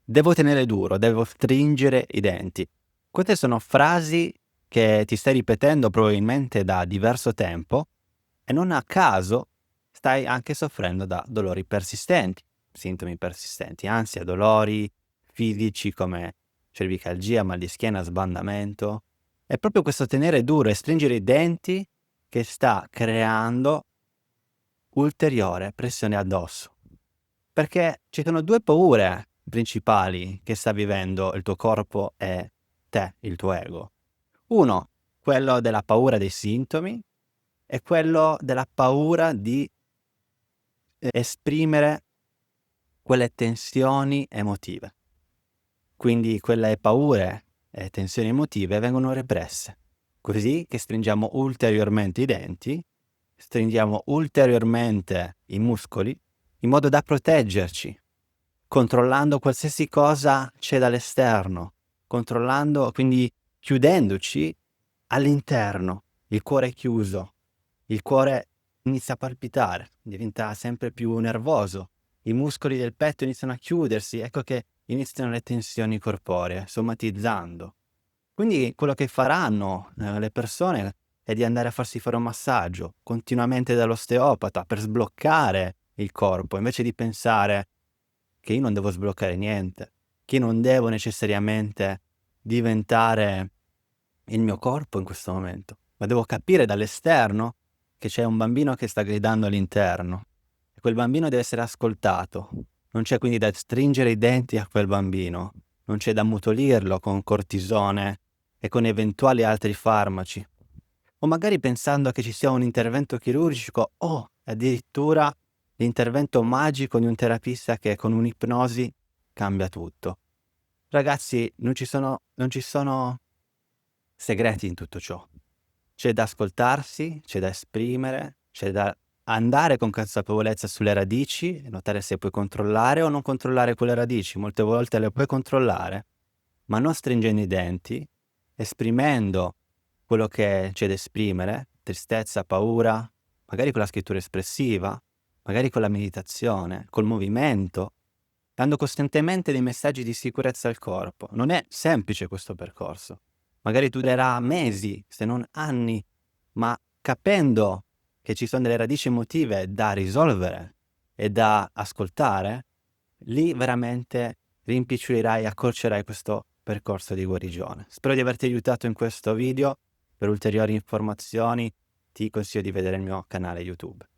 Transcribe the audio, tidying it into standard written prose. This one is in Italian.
devo tenere duro, devo stringere i denti. Queste sono frasi che ti stai ripetendo probabilmente da diverso tempo e non a caso stai anche soffrendo da dolori persistenti, sintomi persistenti, ansia, dolori fisici come cervicalgia, mal di schiena, sbandamento. È proprio questo tenere duro e stringere i denti che sta creando ulteriore pressione addosso. Perché ci sono 2 paure principali che sta vivendo il tuo corpo e te, il tuo ego. Uno, quello della paura dei sintomi e quello della paura di esprimere quelle tensioni emotive. Quindi quelle paure e tensioni emotive vengono represse, così che stringiamo ulteriormente i denti, stringiamo ulteriormente i muscoli, in modo da proteggerci, controllando qualsiasi cosa c'è dall'esterno, controllando, quindi chiudendoci all'interno. Il cuore è chiuso, il cuore inizia a palpitare, diventa sempre più nervoso, i muscoli del petto iniziano a chiudersi, ecco che iniziano le tensioni corporee, somatizzando. Quindi quello che faranno le persone è di andare a farsi fare un massaggio continuamente dall'osteopata per sbloccare il corpo, invece di pensare che io non devo sbloccare niente, che io non devo necessariamente diventare il mio corpo in questo momento, ma devo capire dall'esterno che c'è un bambino che sta gridando all'interno e quel bambino deve essere ascoltato. Non c'è quindi da stringere i denti a quel bambino, non c'è da ammutolirlo con cortisone e con eventuali altri farmaci. O magari pensando che ci sia un intervento chirurgico o addirittura l'intervento magico di un terapista che con un'ipnosi cambia tutto. Ragazzi, non ci sono segreti in tutto ciò. C'è da ascoltarsi, c'è da esprimere, c'è da andare con consapevolezza sulle radici e notare se puoi controllare o non controllare quelle radici. Molte volte le puoi controllare, ma non stringendo i denti, esprimendo quello che c'è da esprimere, tristezza, paura, magari con la scrittura espressiva, magari con la meditazione, col movimento, dando costantemente dei messaggi di sicurezza al corpo. Non è semplice questo percorso. Magari durerà mesi, se non anni, ma capendo che ci sono delle radici emotive da risolvere e da ascoltare, lì veramente rimpicciolirai e accorcerai questo percorso di guarigione. Spero di averti aiutato in questo video. Per ulteriori informazioni ti consiglio di vedere il mio canale YouTube.